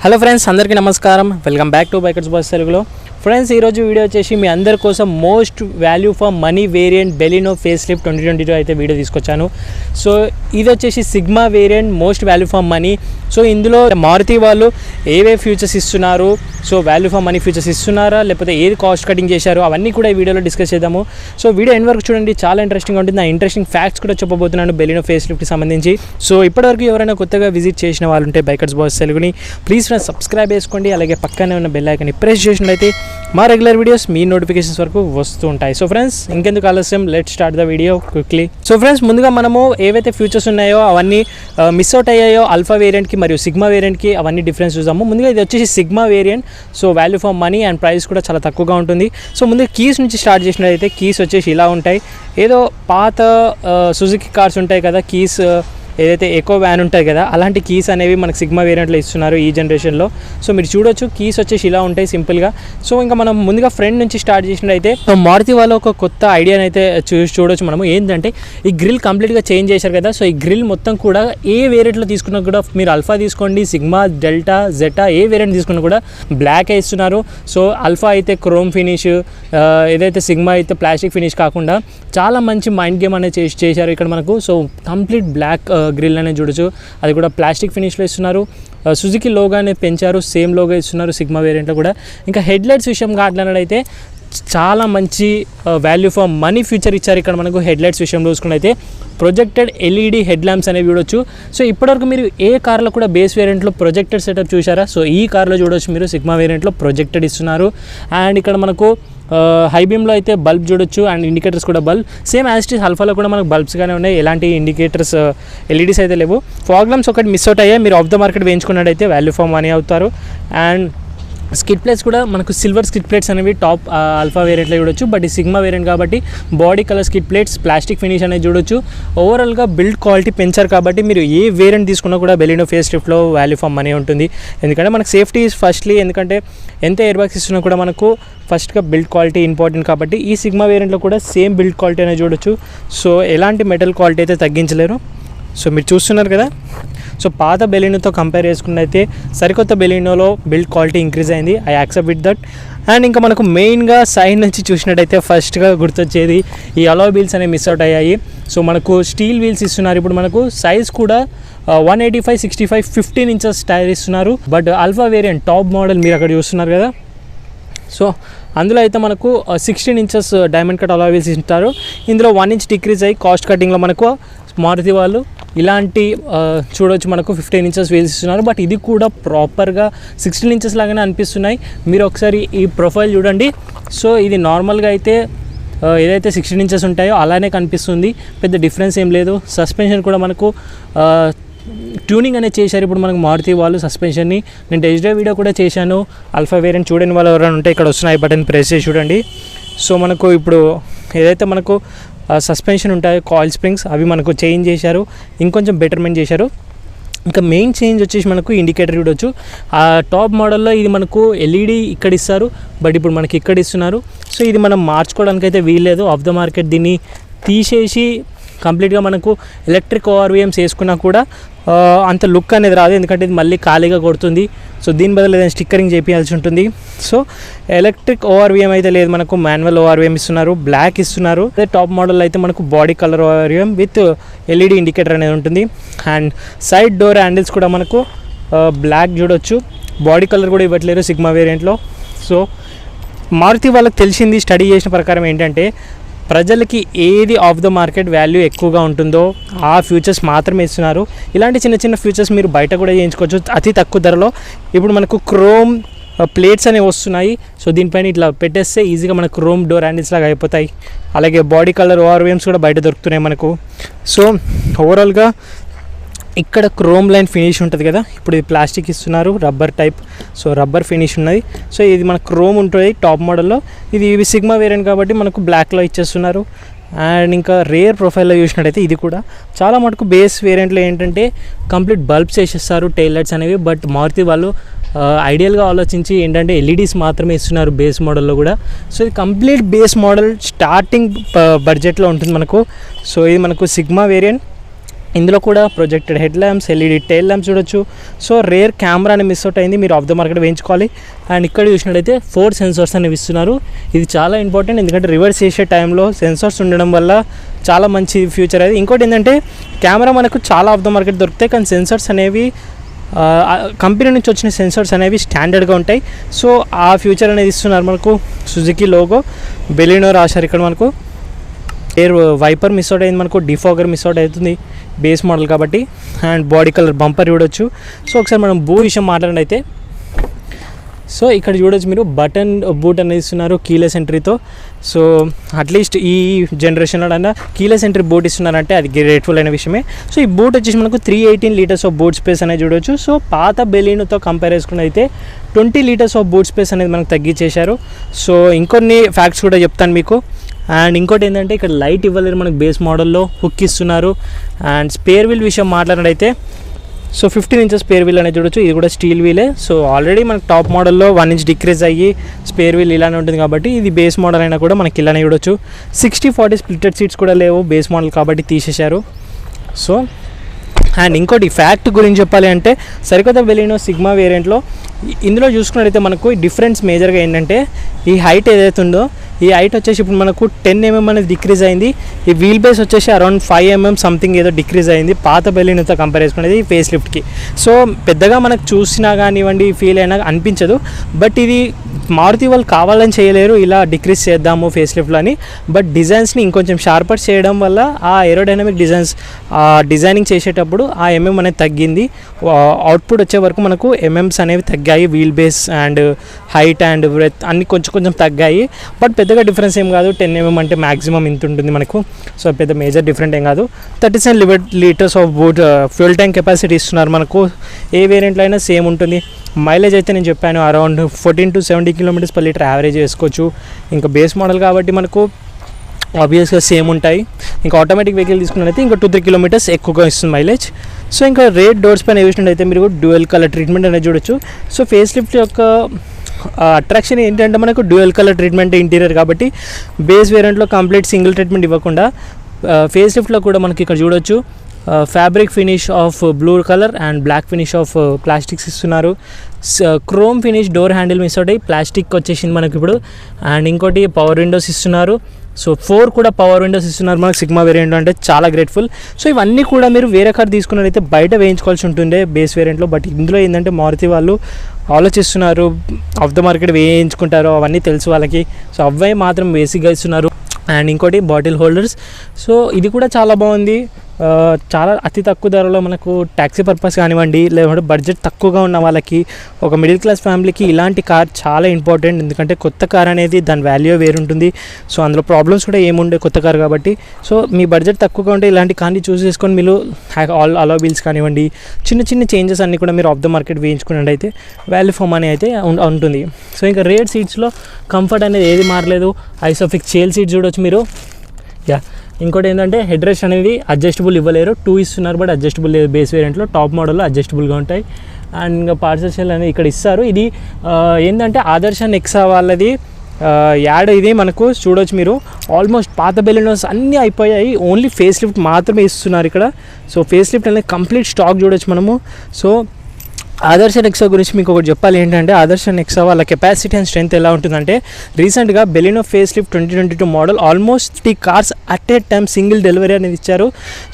Hello friends, అందరికీ నమస్కారం. Welcome back to bikers boys తెలుగులో. ఫ్రెండ్స్, ఈరోజు వీడియో వచ్చేసి మీ అందరి కోసం most value for money variant Baleno face lift 2022 అయితే వీడియో తీసుకొచ్చాను. సో ఇది వచ్చేసి sigma variant most value for money. So ఇందులో మారుతి వాళ్ళు ఏవే ఫ్యూచర్స్ ఇస్తున్నారు, so value for money futures ఇస్తున్నారా లేకపోతే ఏది కాస్ట్ కటింగ్ చేశారు అవన్నీ కూడా ఈ వీడియోలో డిస్కస్ చేద్దాము. సో వీడియో ఎండ్ వరకు చూడండి, చాలా ఇంట్రెస్టింగ్ ఉంటుంది. నా ఇంట్రెస్టింగ్ ఫ్యాక్ట్స్ కూడా చెప్పబోతున్నాను బెలినో ఫేస్ లిఫ్ట్కి సంబంధించి. సో ఇప్పటివరకు ఎవరైనా కొత్తగా విజిట్ చేసిన వాళ్ళు ఉంటే బైకర్స్ బాయ్స్ తెలుగుని ప్లీజ్ ఫ్రెండ్స్ సబ్స్క్రైబ్ చేసుకోండి. అలాగే పక్కనే ఉన్న బెల్ ఐకాన్ని ప్రెస్ చేసినట్లయితే మా రెగ్యులర్ వీడియోస్ మీ నోటిఫికేషన్స్ వరకు వస్తూ ఉంటాయి. సో ఫ్రెండ్స్, ఇంకెందుకు ఆలస్యం, let start the video quickly. So friends, ముందుగా మనము ఏవైతే ఫ్యూచర్స్ ఉన్నాయో అవన్నీ మిస్ అవుట్ అయ్యాయో అల్ఫా వేరియంట్కి మరియు సిగ్మా వేరియంట్కి అవన్నీ డిఫరెన్స్ చూద్దాము. ముందుగా ఇది వచ్చేసి sigma variant. So value for money and price కూడా చాలా తక్కువగా ఉంటుంది. సో ముందుగా కీస్ నుంచి స్టార్ట్ చేసినట్లయితే కీస్ వచ్చేసి ఇలా ఉంటాయి. ఏదో పాత సుజుకి కార్స్ ఉంటాయి కదా, కీస్ ఏదైతే ఎకో వ్యాన్ ఉంటుంది కదా, అలాంటి కీస్ అనేవి మనకు సిగ్మా వేరియంట్లో ఇస్తున్నారు ఈ జనరేషన్లో. సో మీరు చూడొచ్చు, కీస్ వచ్చేసి ఇలా ఉంటాయి సింపుల్గా. సో ఇంకా మనం ముందుగా ఫ్రంట్ నుంచి స్టార్ట్ చేసినట్టయితే మారుతి వాళ్ళు ఒక కొత్త ఐడియాని అయితే చూడొచ్చు మనము. ఏంటంటే ఈ గ్రిల్ కంప్లీట్గా చేంజ్ చేశారు కదా. సో ఈ గ్రిల్ మొత్తం కూడా ఏ వేరియంట్లో తీసుకున్నా కూడా, మీరు అల్ఫా తీసుకోండి, సిగ్మా, డెల్టా, జెటా ఏ వేరియంట్ తీసుకున్నా కూడా బ్లాకే ఇస్తున్నారు. సో అల్ఫా అయితే క్రోమ్ ఫినిష్, ఏదైతే సిగ్మా అయితే ప్లాస్టిక్ ఫినిష్ కాకుండా చాలా మంచి మైండ్ గేమ్ అనేది చేశారు ఇక్కడ మనకు. సో కంప్లీట్ బ్లాక్ గ్రిల్ అనేది చూడొచ్చు, అది కూడా ప్లాస్టిక్ ఫినిష్లో ఇస్తున్నారు. సుజుకి లోగో అనేది పెంచారు, సేమ్ లోగో ఇస్తున్నారు సిగ్మా వేరియంట్లో కూడా. ఇంకా హెడ్లైట్స్ విషయం మాట్లాడినట్లయితే చాలా మంచి వాల్యూ ఫర్ మనీ ఫ్యూచర్ ఇచ్చారు ఇక్కడ మనకు. హెడ్లైట్స్ విషయంలో చూసుకున్నైతే ప్రొజెక్టెడ్ ఎల్ఈడి హెడ్ ల్యాంప్స్ అనేవి చూడొచ్చు. సో ఇప్పటివరకు మీరు ఏ కార్లో కూడా బేస్ వేరియంట్లో ప్రొజెక్టెడ్ సెటప్ చూసారా? సో ఈ కార్లో చూడొచ్చు మీరు సిగ్మా వేరియంట్లో ప్రొజెక్టెడ్ ఇస్తున్నారు. అండ్ ఇక్కడ మనకు హై బీమ్లో అయితే బల్బ్ చూడొచ్చు అండ్ ఇండికేటర్స్ కూడా bulb same as it is. అల్ఫాలో కూడా మనకు బల్బ్స్గానే ఉన్నాయి, ఎలాంటి ఇండికేటర్స్ ఎల్ఈడీస్ అయితే లేవు. ఫాగ్ ల్యాంప్స్ ఒకటి మిస్ అవుట్ అయ్యాయి, మీరు ఆఫ్ ద మార్కెట్ వేయించుకున్నట్టయితే వాల్యూ ఫర్ మనీ అవుతారు. అండ్ స్కిడ్ ప్లేట్స్ కూడా మనకు సిల్వర్ స్కిడ్ ప్లేట్స్ అనేవి టాప్ అల్ఫా వేరియంట్లో చూడొచ్చు. బట్ ఈ సిగ్మా వేరియంట్ కాబట్టి body colour skid plates, plastic finish అనేది చూడొచ్చు. ఓవరాల్గా బిల్డ్ క్వాలిటీ పెంచారు కాబట్టి మీరు ఏ వేరియంట్ తీసుకున్నా కూడా బెలినో ఫేస్ లిఫ్ట్లో వాల్యూ ఫర్ మనీ ఉంటుంది. ఎందుకంటే మనకు సేఫ్టీ ఈజ్ ఫస్ట్లీ, ఎందుకంటే ఎంత ఎయిర్ బ్యాగ్స్ ఇస్తున్నా కూడా మనకు ఫస్ట్గా బిల్డ్ క్వాలిటీ ఇంపార్టెంట్ కాబట్టి ఈ సిగ్మా వేరియంట్లో కూడా సేమ్ బిల్డ్ క్వాలిటీ అనేది చూడొచ్చు. సో ఎలాంటి మెటల్ క్వాలిటీ అయితే తగ్గించలేరు. సో మీరు చూస్తున్నారు కదా. సో పాత బెలినోతో కంపేర్ చేసుకున్నైతే సరికొత్త బెలినోలో బిల్డ్ క్వాలిటీ ఇంక్రీజ్ అయింది. I accept with that. And ఇంకా మనకు మెయిన్గా సైడ్ నుంచి చూసినట్టయితే ఫస్ట్గా గుర్తొచ్చేది ఈ అలాయ్ వీల్స్ అనేవి మిస్ అవుట్ అయ్యాయి. సో మనకు స్టీల్ వీల్స్ ఇస్తున్నారు. ఇప్పుడు మనకు సైజ్ కూడా 185, 65, 15 ఇంచెస్ టైర్ ఇస్తున్నారు. But alpha variant top model మీరు అక్కడ చూస్తున్నారు కదా. సో అందులో అయితే మనకు 16 inches diamond cut alloy wheels ఇస్తారు. ఇందులో 1 ఇంచ్ డిక్రీజ్ అయ్యి కాస్ట్ కటింగ్లో మనకు మారుతి వాళ్ళు ఇలాంటి చూడవచ్చు మనకు 15 ఇంచెస్ వీల్స్ ఇస్తున్నారు. బట్ ఇది కూడా ప్రాపర్గా 16 ఇంచెస్ లాగానే అనిపిస్తున్నాయి. మీరు ఒకసారి ఈ ప్రొఫైల్ చూడండి. సో ఇది నార్మల్గా అయితే ఏదైతే 16 ఇంచెస్ ఉంటాయో అలానే కనిపిస్తుంది, పెద్ద డిఫరెన్స్ ఏం లేదు. సస్పెన్షన్ కూడా మనకు ట్యూనింగ్ అనేది చేశారు ఇప్పుడు మనకు మారుతి వాళ్ళు సస్పెన్షన్ని. నేను టెస్ట్ డ్రైవ్ వీడియో కూడా చేశాను. అల్ఫా వేరియంట్ చూడని వాళ్ళు ఎవరైనా ఉంటే ఇక్కడ వస్తున్నాయి, బటన్ ప్రెస్ చేసి చూడండి. సో మనకు ఇప్పుడు ఏదైతే మనకు సస్పెన్షన్ ఉంటాయో కాయిల్ స్ప్రింగ్స్ అవి మనకు చేంజ్ చేశారు, ఇంకొంచెం బెటర్మెంట్ చేశారు. ఇంకా మెయిన్ చేంజ్ వచ్చేసి మనకు ఇండికేటర్ చూడవచ్చు. ఆ టాప్ మోడల్లో ఇది మనకు ఎల్ఈడి ఇక్కడ ఇస్తారు, బట్ ఇప్పుడు మనకి ఇక్కడ ఇస్తున్నారు. సో ఇది మనం మార్చుకోవడానికి అయితే వీల్లేదు. ఆఫ్ ద మార్కెట్ దీన్ని తీసేసి కంప్లీట్గా మనకు ఎలక్ట్రిక్ ఓఆర్వీఎంస్ వేసుకున్నా కూడా అంత లుక్ అనేది రాదు, ఎందుకంటే ఇది మళ్ళీ ఖాళీగా కొడుతుంది. సో దీని బదులు ఏదైనా స్టిక్కరింగ్ చేయించాల్సి ఉంటుంది. సో ఎలక్ట్రిక్ ఓఆర్వీఎం అయితే లేదు, మనకు మాన్యువల్ ఓఆర్వీఎం ఇస్తున్నారు, బ్లాక్ ఇస్తున్నారు. అదే టాప్ మోడల్ అయితే మనకు body colour ORVM with LED indicator అనేది ఉంటుంది. అండ్ సైడ్ డోర్ హ్యాండిల్స్ కూడా మనకు బ్లాక్ చూడొచ్చు. బాడీ కలర్ కూడా ఇవ్వట్లేరు సిగ్మా వేరియంట్లో. సో మారుతి వాళ్ళకి తెలిసింది, స్టడీ చేసిన ప్రకారం ఏంటంటే ప్రజలకి ఏది ఆఫ్ ద మార్కెట్ వాల్యూ ఎక్కువగా ఉంటుందో ఆ ఫ్యూచర్స్ మాత్రమే ఇస్తున్నారు. ఇలాంటి చిన్న చిన్న ఫ్యూచర్స్ మీరు బయట కూడా చేయించుకోవచ్చు అతి తక్కువ ధరలో. ఇప్పుడు మనకు క్రోమ్ ప్లేట్స్ అనేవి వస్తున్నాయి. సో దీనిపైన ఇట్లా పెట్టేస్తే ఈజీగా మనకు క్రోమ్ డోర్ హ్యాండిల్స్ లాగా అయిపోతాయి. అలాగే బాడీ కలర్ ఓఆర్వీఎమ్స్ కూడా బయట దొరుకుతున్నాయి మనకు. సో ఓవరాల్గా ఇక్కడ క్రోమ్ లైన్ ఫినిష్ ఉంటుంది కదా, ఇప్పుడు ఇది ప్లాస్టిక్ ఇస్తున్నారు, rubber type. So rubber finish ఉన్నది. సో ఇది మనకు క్రోమ్ ఉంటుంది టాప్ మోడల్లో. ఇది సిగ్మా వేరియంట్ కాబట్టి మనకు బ్లాక్లో ఇచ్చేస్తున్నారు. అండ్ ఇంకా రేర్ ప్రొఫైల్లో చూసినట్టయితే ఇది కూడా చాలా మటుకు బేస్ వేరియంట్లో ఏంటంటే కంప్లీట్ బల్బ్స్ వేసేస్తారు, టైల్ లైట్స్ అనేవి. బట్ మారుతి వాళ్ళు ఐడియల్గా ఆలోచించి ఏంటంటే ఎల్ఈడీస్ మాత్రమే ఇస్తున్నారు బేస్ మోడల్లో కూడా. సో ఇది కంప్లీట్ బేస్ మోడల్ స్టార్టింగ్ బడ్జెట్లో ఉంటుంది మనకు. సో ఇది మనకు సిగ్మా వేరియంట్. ఇందులో కూడా projected head lamps, LED tile lamps చూడొచ్చు. సో రేర్ కెమెరా అని మిస్ అవుట్ అయింది, మీరు ఆఫ్ ద మార్కెట్ వేయించుకోవాలి. అండ్ ఇక్కడ చూసినట్టయితే 4 సెన్సార్స్ అనేవి ఇస్తున్నారు. ఇది చాలా ఇంపార్టెంట్, ఎందుకంటే రివర్స్ చేసే టైంలో సెన్సార్స్ ఉండడం వల్ల చాలా మంచి ఫ్యూచర్ అది. ఇంకోటి ఏంటంటే కెమెరా మనకు చాలా ఆఫ్ ద మార్కెట్ దొరుకుతాయి, కానీ సెన్సార్స్ అనేవి కంపెనీ నుంచి వచ్చిన సెన్సార్స్ అనేవి స్టాండర్డ్గా ఉంటాయి. సో ఆ ఫ్యూచర్ అనేది ఇస్తున్నారు మనకు. సుజుకి లోగో, బెలినో రాశారు ఇక్కడ మనకు. ఎయిర్ వైపర్ మిస్ అవుట్ అయింది మనకు, డిఫాగర్ మిస్ అవుట్ అవుతుంది బేస్ మోడల్ కాబట్టి. అండ్ బాడీ కలర్ బంపర్ చూడొచ్చు. సో ఒకసారి మనం బూట్ విషయం మాట్లాడినైతే, సో ఇక్కడ చూడొచ్చు మీరు బటన్ బూట్ అనేది ఇస్తున్నారు కీలెస్ ఎంట్రీతో. సో అట్లీస్ట్ ఈ జనరేషన్లో అయినా కీలెస్ ఎంట్రీ బూట్ ఇస్తున్నారంటే అది గ్రేట్ఫుల్ అయిన విషయమే. సో ఈ బూట్ వచ్చేసి మనకు 318 లీటర్స్ ఆఫ్ బూట్ స్పేస్ అనేది చూడొచ్చు. సో పాత బెలినోతో కంపేర్ చేసుకుని అయితే 20 లీటర్స్ ఆఫ్ బూట్ స్పేస్ అనేది మనకు తగ్గించేశారు. సో ఇంకొన్ని ఫ్యాక్ట్స్ కూడా చెప్తాను మీకు. అండ్ ఇంకోటి ఏంటంటే ఇక్కడ లైట్ ఇవ్వలేరు మనకు, బేస్ మోడల్లో హుక్ ఇస్తున్నారు. అండ్ స్పేర్ వీల్ విషయం మాట్లాడినట్టయితే, సో 15 ఇంచెస్ స్పేర్ వీల్ అనేది చూడొచ్చు. ఇది కూడా స్టీల్ వీలే. సో ఆల్రెడీ మనకు టాప్ మోడల్లో 1 ఇంచ్ డిక్రీజ్ అయ్యి స్పేర్ వీల్ ఇలానే ఉంటుంది కాబట్టి ఇది బేస్ మోడల్ అయినా కూడా మనకి ఇలానే చూడొచ్చు. 60-40 స్ప్లిటెడ్ సీట్స్ కూడా లేవు బేస్ మోడల్ కాబట్టి తీసేశారు. సో అండ్ ఇంకోటి ఫ్యాక్ట్ గురించి చెప్పాలి అంటే, సరికొత్త బెలినో సిగ్మా వేరియంట్లో ఇందులో చూసుకున్నట్టయితే మనకు డిఫరెన్స్ మేజర్గా ఏంటంటే ఈ హైట్ ఏదైతే ఉందో, ఈ హైట్ వచ్చేసి ఇప్పుడు మనకు 10 mm అనేది డిక్రీజ్ అయింది. ఈ వీల్ బేస్ వచ్చేసి అరౌండ్ 5 mm సంథింగ్ ఏదో డిక్రీజ్ అయింది పాత బెలినోతో కంపేర్ చేసుకునేది ఫేస్ లిఫ్ట్కి. సో పెద్దగా మనకు చూసినా కానివ్వండి ఫీల్ అయినా అనిపించదు. బట్ ఇది మారుతి వాళ్ళు కావాలని చేయలేరు ఇలా డిక్రీజ్ చేద్దాము ఫేస్ లిఫ్ట్లో అని. బట్ డిజైన్స్ని ఇంకొంచెం షార్పర్ చేయడం వల్ల ఆ ఏరోడైనమిక్ డిజైనింగ్ చేసేటప్పుడు ఆ ఎంఎం అనేది తగ్గింది. అవుట్పుట్ వచ్చే వరకు మనకు ఎంఎంస్ అనేవి తగ్గాయి. Wheel base and height and breadth అన్ని కొంచెం తగ్గాయి. బట్ పెద్దగా డిఫరెన్స్ ఏం కాదు. 10 mm అంటే మ్యాక్సిమం ఇంత ఉంటుంది మనకు. సో పెద్ద మేజర్ డిఫరెంట్ ఏం కాదు. 37 litres of boot fuel tank capacity ఇస్తున్నారు మనకు. ఏ వేరియంట్లో అయినా సేమ్ ఉంటుంది. మైలేజ్ అయితే నేను చెప్పాను అరౌండ్ 14 to 70 km/లీటర్ యావరేజ్ వేసుకోవచ్చు. ఇంకా బేస్ మోడల్ కాబట్టి మనకు ఆబ్వియస్గా సేమ్ ఉంటాయి. ఇంకా ఆటోమేటిక్ వెహికల్ తీసుకున్నట్లయితే ఇంకా 2-3 km ఎక్కువగా ఇస్తుంది మైలేజ్. సో ఇంకా రేట్ డోర్స్ పైన వేసినట్టయితే మీరు డ్యూయల్ కలర్ ట్రీట్మెంట్ అనేది చూడొచ్చు. సో ఫేస్ లిఫ్ట్ యొక్క అట్రాక్షన్ ఏంటంటే మనకు డ్యూయల్ కలర్ ట్రీట్మెంట్ ఇంటీరియర్ కాబట్టి బేస్ వేరియంట్లో కంప్లీట్ సింగిల్ ట్రీట్మెంట్ ఇవ్వకుండా ఫేస్ లిఫ్ట్లో కూడా మనకి ఇక్కడ చూడొచ్చు fabric finish of blue colour and black finish of plastics ఇస్తున్నారు. Chrome finish door handle miss అవుతాయి, ప్లాస్టిక్ వచ్చేసింది మనకి ఇప్పుడు. అండ్ ఇంకోటి పవర్ విండోస్ ఇస్తున్నారు. సో 4 కూడా పవర్ విండోస్ ఇస్తున్నారు మనకు సిగ్మా వేరియంట్, అంటే చాలా గ్రేట్ఫుల్. సో ఇవన్నీ కూడా మీరు వేరే కార్ తీసుకున్నట్లయితే బయట వేయించుకోవాల్సి ఉంటుండే బేస్ వేరియంట్లో. బట్ ఇందులో ఏంటంటే మారుతి వాళ్ళు ఆలోచిస్తున్నారు, ఆఫ్ ద మార్కెట్ వేయించుకుంటారు అవన్నీ తెలుసు వాళ్ళకి. సో అవే మాత్రం బేసిక్గా ఇస్తున్నారు. అండ్ ఇంకోటి బాటిల్ హోల్డర్స్. సో ఇది కూడా చాలా బాగుంది. చాలా అతి తక్కువ ధరలో మనకు ట్యాక్సీ పర్పస్ కానివ్వండి, లేదంటే బడ్జెట్ తక్కువగా ఉన్న వాళ్ళకి, ఒక మిడిల్ క్లాస్ ఫ్యామిలీకి ఇలాంటి కార్ చాలా ఇంపార్టెంట్. ఎందుకంటే కొత్త కార్ అనేది దాని వాల్యూ వేరుంటుంది. సో అందులో ప్రాబ్లమ్స్ కూడా ఏముండే కొత్త కార్ కాబట్టి. సో మీ బడ్జెట్ తక్కువగా ఉంటే ఇలాంటి కార్ని చూస్ చేసుకొని మీరు అలో వీల్స్ కానివ్వండి, చిన్న చేంజెస్ అన్నీ కూడా మీరు ఆఫ్ ద మార్కెట్ వేయించుకున్నట్టు అయితే వాల్యూ ఫర్ మనీ అయితే ఉంటుంది. సో ఇంకా రేర్ సీట్స్లో కంఫర్ట్ అనేది ఏది మారలేదు. ఐసోఫిక్స్ చైల్డ్ సీట్ చూడొచ్చు మీరు. ఇంకోటి ఏంటంటే హెడ్ రెస్ట్ అనేది అడ్జస్టబుల్ ఇవ్వలేరు, 2 ఇస్తున్నారు. బట్ అడ్జస్టబుల్ లేదు బేస్ వేరియంట్లో. టాప్ మోడల్లో అడ్జస్టబుల్గా ఉంటాయి. అండ్ ఇంకా పార్సల్ అనేది ఇక్కడ ఇస్తారు. ఇది ఏంటంటే ఆదర్శ నెక్సా వాళ్ళది యాడ్. ఇది మనకు చూడొచ్చు మీరు. ఆల్మోస్ట్ పాత బెలినోస్ అన్నీ అయిపోయాయి, ఓన్లీ ఫేస్ లిఫ్ట్ మాత్రమే ఇస్తున్నారు ఇక్కడ. సో ఫేస్ లిఫ్ట్ అనేది కంప్లీట్ స్టాక్ చూడొచ్చు మనము. సో ఆదర్శ నెక్సా గురించి మీకు ఒకటి చెప్పాలి ఏంటంటే, ఆదర్శ నెక్సా వాళ్ళ కెపాసిటీ అండ్ స్ట్రెంత్ ఎలా ఉంటుందంటే, రీసెంట్గా Baleno face lift 2022 model almost 3 cars at a time single delivery అనేది ఇచ్చారు.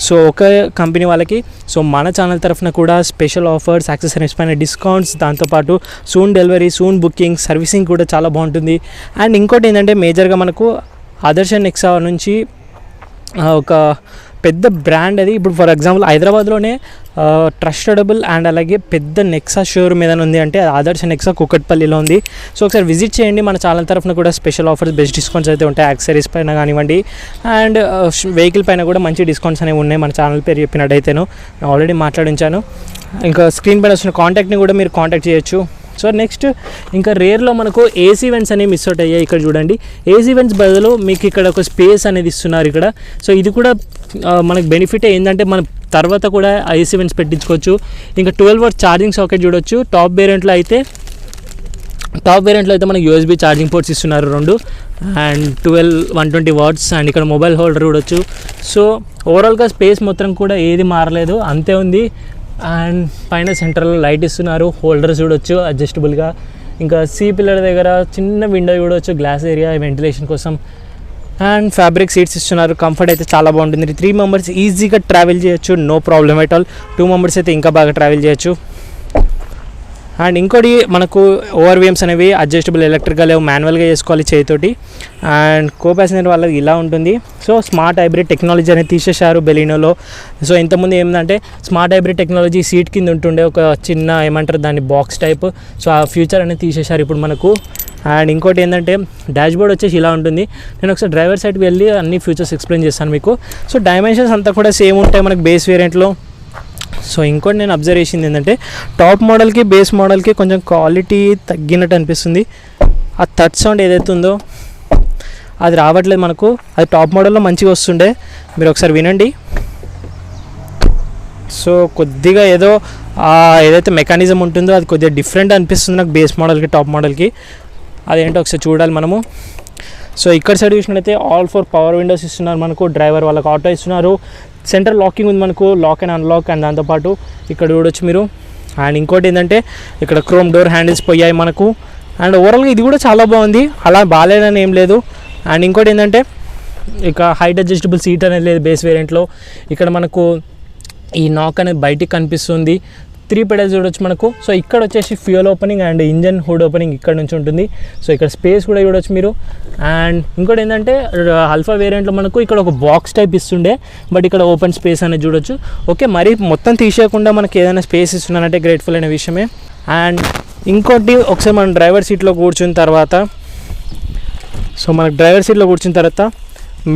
సో ఒక కంపెనీ వాళ్ళకి. సో మన ఛానల్ తరఫున కూడా స్పెషల్ ఆఫర్స్, యాక్సెసరీస్ పైన డిస్కౌంట్స్, దాంతోపాటు soon delivery, soon booking, servicing కూడా చాలా బాగుంటుంది. అండ్ ఇంకోటి ఏంటంటే మేజర్గా మనకు ఆదర్శ నెక్సా నుంచి ఒక పెద్ద బ్రాండ్ అది. ఇప్పుడు ఫర్ ఎగ్జాంపుల్ హైదరాబాద్లోనే ట్రస్టడబుల్ అండ్ అలాగే పెద్ద నెక్సా షోరూమ్ ఏదైనా ఉంది అంటే ఆదర్శ నెక్సా కుకట్పల్లిలో ఉంది. సో ఒకసారి విజిట్ చేయండి. మన ఛానల్ తరఫున కూడా స్పెషల్ ఆఫర్స్, బెస్ట్ డిస్కౌంట్స్ అయితే ఉంటాయి. యాక్సెసరీస్ పైన కానివ్వండి అండ్ వెహికల్ పైన కూడా మంచి డిస్కౌంట్స్ అనేవి ఉన్నాయి. మన ఛానల్ పేరు చెప్పినట్టయితేను ఆల్రెడీ మాట్లాడించాను. ఇంకా స్క్రీన్ పైన వచ్చిన కాంటాక్ట్ని కూడా మీరు కాంటాక్ట్ చేయొచ్చు. సో నెక్స్ట్ ఇంకా రేర్లో మనకు ఏసీ వెంట్స్ అనేవి మిస్ అవుట్ అయ్యాయి. ఇక్కడ చూడండి, ఏసీ వెంట్స్ బదులు మీకు ఇక్కడ ఒక స్పేస్ అనేది ఇస్తున్నారు ఇక్కడ. సో ఇది కూడా మనకు బెనిఫిట్ ఏంటంటే మనం తర్వాత కూడా ఏసీ వెంట్స్ పెట్టించుకోవచ్చు. ఇంకా 12V ఛార్జింగ్ సాకెట్ చూడొచ్చు. టాప్ వేరియంట్లో అయితే మనకు USB ఛార్జింగ్ పోర్ట్స్ ఇస్తున్నారు 2 అండ్ 120 వాట్స్. అండ్ ఇక్కడ మొబైల్ హోల్డర్ చూడొచ్చు. సో ఓవరాల్గా స్పేస్ మొత్తం కూడా ఏది మారలేదు, అంతే ఉంది. అండ్ పైన సెంటర్లో లైట్ ఇస్తున్నారు, హోల్డర్స్ చూడొచ్చు అడ్జస్టబుల్గా. ఇంకా సీ పిల్లర్ దగ్గర చిన్న విండో చూడవచ్చు, గ్లాస్ ఏరియా వెంటిలేషన్ కోసం. అండ్ ఫ్యాబ్రిక్ సీట్స్ ఇస్తున్నారు, కంఫర్ట్ అయితే చాలా బాగుంటుంది. 3 మెంబర్స్ ఈజీగా ట్రావెల్ చేయొచ్చు, no problem at all. 2 members అయితే ఇంకా బాగా ట్రావెల్ చేయొచ్చు. అండ్ ఇంకోటి మనకు ఓఆర్వీఎమ్స్ అనేవి అడ్జస్టబుల్ ఎలక్ట్రికల్ మాన్యువల్గా చేసుకోవాలి చేతితోటి. అండ్ కో ప్యాసింజర్ వాళ్ళకి ఇలా ఉంటుంది. సో స్మార్ట్ హైబ్రిడ్ టెక్నాలజీ అనేది తీసేశారు బెలినోలో. సో ఇంతకుముందు ఏంటంటే స్మార్ట్ హైబ్రిడ్ టెక్నాలజీ సీట్ కింద ఉంటుండే ఒక చిన్న ఏమంటారు దాన్ని బాక్స్ టైప్. సో ఆ ఫ్యూచర్ అనేది తీసేశారు ఇప్పుడు మనకు. అండ్ ఇంకోటి ఏంటంటే డాష్ బోర్డ్ వచ్చేసి ఇలా ఉంటుంది. నేను ఒకసారి డ్రైవర్ సైడ్కి వెళ్ళి అన్ని ఫీచర్స్ ఎక్స్ప్లెయిన్ చేస్తాను మీకు. సో డైమెన్షన్స్ అంతా కూడా సేమ్ ఉంటాయి మనకు బేస్ వేరియంట్లో. సో ఇంకోటి నేను అబ్జర్వ్ చేసింది ఏంటంటే టాప్ మోడల్కి బేస్ మోడల్కి కొంచెం క్వాలిటీ తగ్గినట్టు అనిపిస్తుంది. ఆ థర్డ్ సౌండ్ ఏదైతే ఉందో అది రావట్లేదు మనకు. అది టాప్ మోడల్లో మంచిగా వస్తుండే, మీరు ఒకసారి వినండి. సో కొద్దిగా ఏదైతే మెకానిజం ఉంటుందో అది కొద్దిగా డిఫరెంట్ అనిపిస్తుంది నాకు బేస్ మోడల్కి టాప్ మోడల్కి. అదేంటో ఒకసారి చూడాలి మనము. సో ఇక్కడ సైడ్ చూసినట్టయితే ఆల్ 4 పవర్ విండోస్ ఇస్తున్నారు మనకు. డ్రైవర్ వాళ్ళకి ఆటో ఇస్తున్నారు. సెంటర్ లాకింగ్ ఉంది మనకు, లాక్ అండ్ అన్లాక్. అండ్ దాంతోపాటు ఇక్కడ చూడొచ్చు మీరు. అండ్ ఇంకోటి ఏంటంటే ఇక్కడ క్రోమ్ డోర్ హ్యాండిల్స్ పోయాయి మనకు. అండ్ ఓవరాల్గా ఇది కూడా చాలా బాగుంది, అలా బాగాలేదని ఏం లేదు. అండ్ ఇంకోటి ఏంటంటే ఇక హైట్ అడ్జస్టబుల్ సీట్ అనేది లేదు బేస్ వేరియంట్లో. ఇక్కడ మనకు ఈ నాక్ అనేది బయటికి కనిపిస్తుంది. 3 పెడల్స్ చూడొచ్చు మనకు. సో ఇక్కడ వచ్చేసి fuel opening and engine hood opening ఇక్కడ నుంచి ఉంటుంది. సో ఇక్కడ స్పేస్ కూడా చూడొచ్చు మీరు. అండ్ ఇంకోటి ఏంటంటే ఆల్ఫా వేరియంట్లో మనకు ఇక్కడ ఒక బాక్స్ టైప్ ఇస్తుండే, బట్ ఇక్కడ ఓపెన్ స్పేస్ అనేది చూడొచ్చు. ఓకే, మరి మొత్తం తీసేయకుండా మనకి ఏదైనా స్పేస్ ఇస్తున్నానంటే గ్రేట్ఫుల్ అయిన విషయమే. అండ్ ఇంకోటి ఒకసారి మనం డ్రైవర్ సీట్లో కూర్చున్న తర్వాత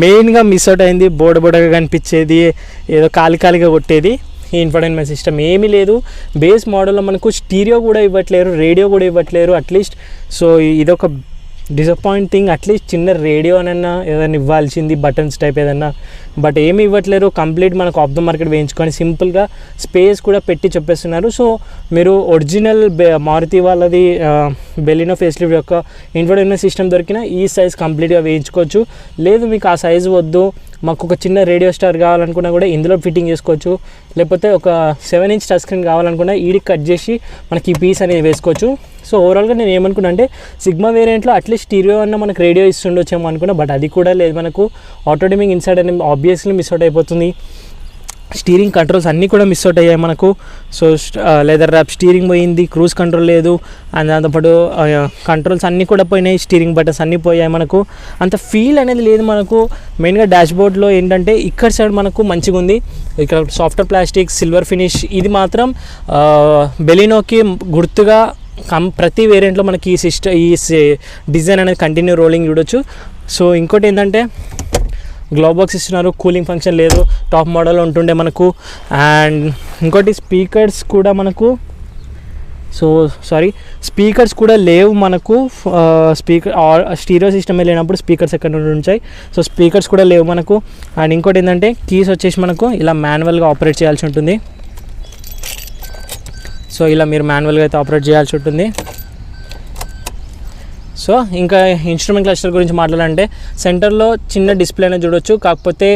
మెయిన్గా మిస్ అవుట్ అయింది, బోడగా కనిపించేది, ఏదో ఖాళీగా కొట్టేది ఈ ఇన్ఫర్టైన్మెంట్ సిస్టమ్. ఏమీ లేదు బేస్ మోడల్లో మనకు. స్టీరియో కూడా ఇవ్వట్లేరు, రేడియో కూడా ఇవ్వట్లేరు అట్లీస్ట్. సో ఇదొక డిసప్పాయింటింగ్. అట్లీస్ట్ చిన్న రేడియో అనన్నా ఏదైనా ఇవ్వాల్సింది, బటన్స్ టైప్ ఏదన్నా, బట్ ఏమి ఇవ్వట్లేరు. కంప్లీట్ మనకు ఆఫ్ ద మార్కెట్ వేయించుకొని సింపుల్గా స్పేస్ కూడా పెట్టి చెప్పేస్తున్నారు. సో మీరు ఒరిజినల్ మారుతి వాళ్ళది బెలినో ఫేస్ లిఫ్ట్ యొక్క ఇన్ఫర్టైన్మెంట్ సిస్టమ్ దొరికిన ఈ సైజ్ కంప్లీట్గా వేయించుకోవచ్చు. లేదు మీకు ఆ సైజు వద్దు, మాకు ఒక చిన్న రేడియో స్టార్ కావాలనుకున్నా కూడా ఇందులో ఫిట్టింగ్ చేసుకోవచ్చు. లేకపోతే ఒక 7 ఇంచ్ టచ్ స్క్రీన్ కావాలనుకున్నా ఈడికి కట్ చేసి మనకి ఈ పీస్ అనేది వేసుకోవచ్చు. సో ఓవరాల్గా నేను ఏమనుకున్నా అంటే సిగ్మా వేరియంట్లో అట్లీస్ట్ స్టీరియో అన్న మనకు రేడియో ఇస్తుండొచ్చేమో అనుకున్నా, బట్ అది కూడా లేదు మనకు. ఆటోడెమింగ్ ఇన్సైడ్ అనేది ఆబ్వియస్లీ మిస్ అవుట్ అయిపోతుంది. స్టీరింగ్ కంట్రోల్స్ అన్నీ కూడా మిస్ అవుట్ అయ్యాయి మనకు. సో లెదర్ ర్యాప్ స్టీరింగ్ పోయింది, క్రూజ్ కంట్రోల్ లేదు. అండ్ దాంతోపాటు కంట్రోల్స్ అన్నీ కూడా పోయినాయి, స్టీరింగ్ బటన్స్ అన్నీ పోయాయి మనకు. అంత ఫీల్ అనేది లేదు మనకు. మెయిన్గా డాష్ బోర్డ్లో ఏంటంటే ఇక్కడ సైడ్ మనకు మంచిగా ఉంది, ఇక్కడ సాఫ్ట్వేర్ ప్లాస్టిక్ సిల్వర్ ఫినిష్. ఇది మాత్రం బెలినోకి గుర్తుగా ప్రతి వేరియంట్లో మనకి ఈ డిజైన్ అనేది కంటిన్యూ రోలింగ్ చూడొచ్చు. సో ఇంకోటి ఏంటంటే గ్లో బాక్స్ ఇస్తున్నారు, కూలింగ్ ఫంక్షన్ లేదు, టాప్ మోడల్ ఉంటుండే మనకు. అండ్ ఇంకోటి స్పీకర్స్ కూడా లేవు మనకు. స్టీరియో సిస్టమే లేనప్పుడు స్పీకర్స్ ఎక్కడ నుండి ఉంటాయి. సో స్పీకర్స్ కూడా లేవు మనకు. అండ్ ఇంకోటి ఏంటంటే కీస్ వచ్చేసి మనకు ఇలా మాన్యువల్గా ఆపరేట్ చేయాల్సి ఉంటుంది. సో ఇలా మీరు మాన్యువల్గా అయితే ఆపరేట్ చేయాల్సి ఉంటుంది. సో ఇంకా ఇన్స్ట్రుమెంట్ క్లస్టర్ గురించి మాట్లాడాలంటే సెంటర్లో చిన్న డిస్ప్లే అనేది చూడొచ్చు. కాకపోతే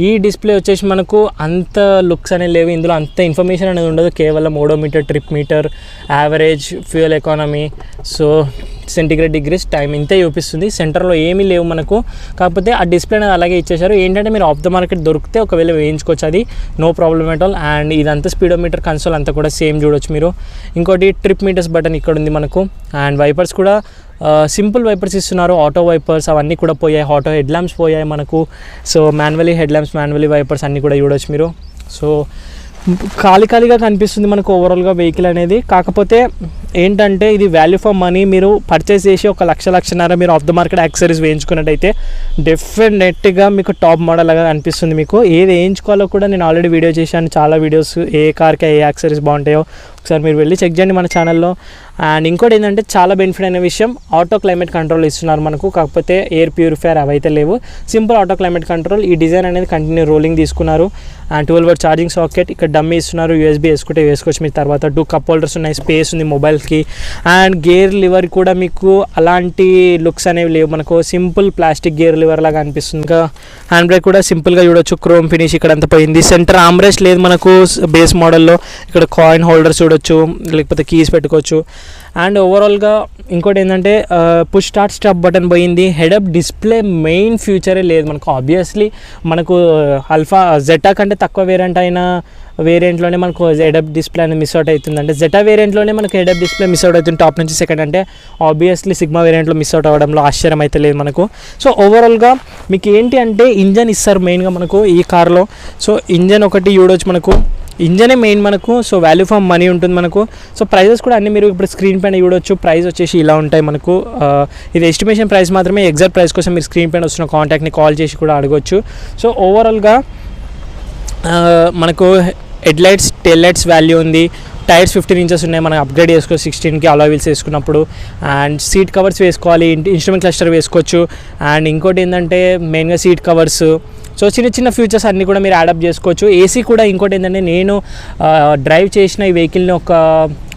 ఈ డిస్ప్లే వచ్చేసి మనకు అంత లుక్స్ అనేవి లేవు, ఇందులో అంత ఇన్ఫర్మేషన్ అనేది ఉండదు. కేవలం odometer, trip meter, average, fuel economy, so centigrade degrees, time ఇంతే చూపిస్తుంది. సెంటర్లో ఏమీ లేవు మనకు. కాకపోతే ఆ డిస్ప్లే అనేది అలాగే ఇచ్చేశారు. ఏంటంటే మీరు ఆఫ్ ద మార్కెట్ దొరికితే ఒకవేళ వేయించుకోవచ్చు, అది no problem at all. And ఇదంతా స్పీడోమీటర్, కన్సోల్ అంతా కూడా సేమ్ చూడొచ్చు మీరు. ఇంకోటి ట్రిప్ మీటర్స్ బటన్ ఇక్కడ ఉంది మనకు. అండ్ వైపర్స్ కూడా సింపుల్ వైపర్స్ ఇస్తున్నారు, ఆటో వైపర్స్ అవన్నీ కూడా పోయాయి, ఆటో హెడ్ ల్యాంప్స్ పోయాయి మనకు. So manually head lamps, manually wipers అన్నీ కూడా చూడొచ్చు మీరు. సో ఖాళీగా కనిపిస్తుంది మనకు ఓవరాల్గా వెహికల్ అనేది. కాకపోతే ఏంటంటే ఇది వాల్యూ ఫర్ మనీ. మీరు పర్చేస్ చేసి 1,00,000 మీరు ఆఫ్ ద మార్కెట్ యాక్సెసరీస్ వేయించుకున్నట్టయితే డెఫినెట్గా మీకు టాప్ మోడల్ లాగా అనిపిస్తుంది. మీకు ఏది వేయించుకోవాలో కూడా నేను ఆల్రెడీ వీడియో చేశాను, చాలా వీడియోస్, ఏ కార్కి ఏ యాక్సెసరీస్ బాగుంటాయో ఒకసారి మీరు వెళ్ళి చెక్ చేయండి మన ఛానల్లో. అండ్ ఇంకోటి ఏంటంటే చాలా బెనిఫిట్ అయిన విషయం, ఆటో క్లైమేట్ కంట్రోల్ ఇస్తున్నారు మనకు. కాకపోతే ఎయిర్ ప్యూరిఫైయర్ అవైతే లేవు, సింపుల్ ఆటో క్లైమేట్ కంట్రోల్. ఈ డిజైన్ అనేది కంటిన్యూ రోలింగ్ తీసుకున్నారు. అండ్ 12 వాట్ ఛార్జింగ్ సాకెట్, ఇక్కడ డమ్మీ ఇస్తున్నారు. యూఎస్బీ వేసుకుంటే వేసుకోవచ్చు మీరు. తర్వాత 2 కప్ హోల్డర్స్ ఉన్నాయి, స్పేస్ ఉంది మొబైల్కి. అండ్ గేర్ లివర్ కూడా మీకు అలాంటి లుక్స్ అనేవి లేవు మనకు, సింపుల్ ప్లాస్టిక్ గేర్ లివర్ లాగా అనిపిస్తుంది. ఇంకా హ్యాండ్ బ్రేక్ కూడా సింపుల్గా చూడొచ్చు, క్రోమ్ ఫినిష్ ఇక్కడ అంతా పోయింది. సెంటర్ ఆమ్రెస్ట్ లేదు మనకు బేస్ మోడల్లో. ఇక్కడ కాయిన్ హోల్డర్స్ చూడొచ్చు, లేకపోతే కీస్ పెట్టుకోవచ్చు. అండ్ ఓవరాల్గా ఇంకోటి ఏంటంటే పుష్ స్టార్ట్ బటన్ పోయింది. హెడప్ డిస్ప్లే మెయిన్ ఫ్యూచరే లేదు మనకు. ఆబ్వియస్లీ మనకు అల్ఫా జెటా కంటే తక్కువ వేరియంట్ అయిన వేరియంట్లోనే మనకు హెడప్ డిస్ప్లే అనేది మిస్ అవుట్ అవుతుంది. అంటే జెటా వేరియంట్లోనే మనకు హెడప్ డిస్ప్లే మిస్ అవుట్ అవుతుంది టాప్ నుంచి సెకండ్. అంటే ఆబ్వియస్లీ సిగ్మా వేరియంట్లో మిస్ అవుట్ అవ్వడంలో ఆశ్చర్యం అయితే లేదు మనకు. సో ఓవరాల్గా మీకు ఏంటి అంటే ఇంజన్ ఇస్తారు మెయిన్గా మనకు ఈ కార్లో. సో ఇంజన్ ఒకటి చూడవచ్చు మనకు, ఇంజనే మెయిన్ మనకు. సో వాల్యూ ఫర్ మనీ ఉంటుంది మనకు. సో ప్రైజెస్ కూడా అన్నీ మీరు ఇప్పుడు స్క్రీన్ పైన చూడొచ్చు. ప్రైస్ వచ్చేసి ఇలా ఉంటాయి మనకు. ఇది ఎస్టిమేషన్ ప్రైస్ మాత్రమే, ఎగ్జాక్ట్ ప్రైస్ కోసం మీరు స్క్రీన్ పైన వస్తున్న కాంటాక్ట్ని కాల్ చేసి కూడా అడగొచ్చు. సో ఓవరాల్గా మనకు head lights, tail lights value ఉంది. టైర్స్ 15 ఇంచెస్ ఉన్నాయి, మనం అప్గ్రేడ్ చేసుకోవచ్చు 16కి అలా వీల్స్ వేసుకున్నప్పుడు. అండ్ సీట్ కవర్స్ వేసుకోవాలి, ఇన్స్ట్రుమెంట్ క్లస్టర్ వేసుకోవచ్చు. అండ్ ఇంకోటి ఏంటంటే మెయిన్గా సీట్ కవర్స్. సో చిన్న చిన్న ఫీచర్స్ అన్నీ కూడా మీరు యాడప్ చేసుకోవచ్చు. ఏసీ కూడా ఇంకోటి ఏంటంటే నేను డ్రైవ్ చేసిన ఈ వెహికల్ని ఒక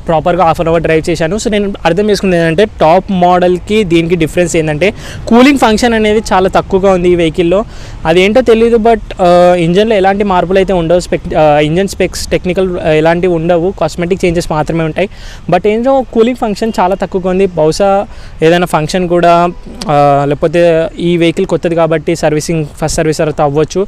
ప్రాపర్గా హాఫ్ అన్ అవర్ డ్రైవ్ చేశాను. సో నేను అర్థం చేసుకునేది ఏంటంటే టాప్ మోడల్కి దీనికి డిఫరెన్స్ ఏంటంటే కూలింగ్ ఫంక్షన్ అనేది చాలా తక్కువగా ఉంది ఈ వెహికల్లో. అదేంటో తెలియదు, బట్ ఇంజన్లో ఎలాంటి మార్పులు అయితే ఉండవు. ఇంజన్ స్పెక్స్ టెక్నికల్ ఎలాంటివి ఉండవు, కాస్మెటిక్ చేంజెస్ మాత్రమే ఉంటాయి. బట్ ఏంటో కూలింగ్ ఫంక్షన్ చాలా తక్కువగా ఉంది. బహుశా ఏదైనా ఫంక్షన్ కూడా లేకపోతే ఈ వెహికల్ కొత్తది కాబట్టి ఫస్ట్ సర్వీస్ తర్వాత అవ్వచ్చు,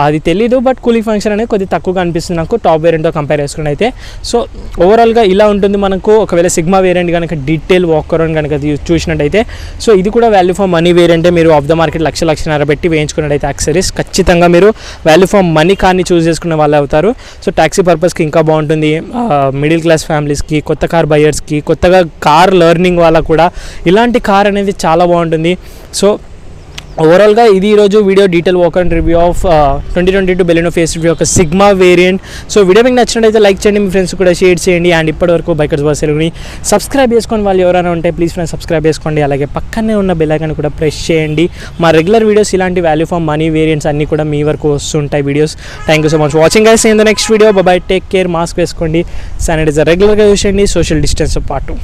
అది తెలీదు. బట్ కూలింగ్ ఫంక్షన్ అనేది కొద్దిగా తక్కువగా అనిపిస్తుంది నాకు టాప్ వేరియంట్తో కంపేర్ చేసుకుని అయితే. సో ఓవరాల్గా ఇలా ఉంటుంది మనకు. ఒకవేళ సిగ్మా వేరియంట్ కనుక డీటెయిల్ వాక్ అరౌండ్ కనుక చూసినట్టయితే, సో ఇది కూడా వాల్యూ ఫర్ మనీ వేరియంటే. మీరు ఆఫ్ ద మార్కెట్ లక్షన్నర పెట్టి వేయించుకున్నట్టయితే యాక్సరీస్ ఖచ్చితంగా మీరు వాల్యూ ఫర్ మనీ కార్ని చూస్ చేసుకునే వాళ్ళు అవుతారు. సో ట్యాక్సీ పర్పస్కి ఇంకా బాగుంటుంది. మిడిల్ క్లాస్ ఫ్యామిలీస్కి, కొత్త కార్ బయర్స్కి, కొత్తగా కార్ లెర్నింగ్ వాళ్ళకు కూడా ఇలాంటి కార్ అనేది చాలా బాగుంటుంది. సో ఓవరాల్గా ఇది ఈరోజు video detail walk and review of 2022 Baleno face review ఒక సిగ్మా వేరియంట్. సో వీడియో మీకు నచ్చినట్టయితే లైక్ చేయండి, మీ ఫ్రెండ్స్ కూడా షేర్ చేయండి. అండ్ ఇప్పటివరకు బైకర్స్ బస్ తెలుగుని సబ్స్క్రైబ్ చేసుకొని వాళ్ళు ఎవరైనా ఉంటే ప్లీజ్ ఫ్రెండ్స్ సబ్స్క్రైబ్ చేసుకోండి. అలాగే పక్కనే ఉన్న బెల్ ఐకాన్ కూడా ప్రెస్ చేయండి. మా రెగ్యులర్ వీడియోస్ ఇలాంటి వాల్యూ ఫర్ మనీ వేరియంట్స్ అన్నీ కూడా మీ వరకు వస్తుంటాయి videos. Thank you so much watching guys. In the next video bye take care, mask వేసుకోండి, శానిటైజర్ రెగ్యులర్గా యూస్ చేయండి, సోషల్ డిస్టెన్స్ పాటు.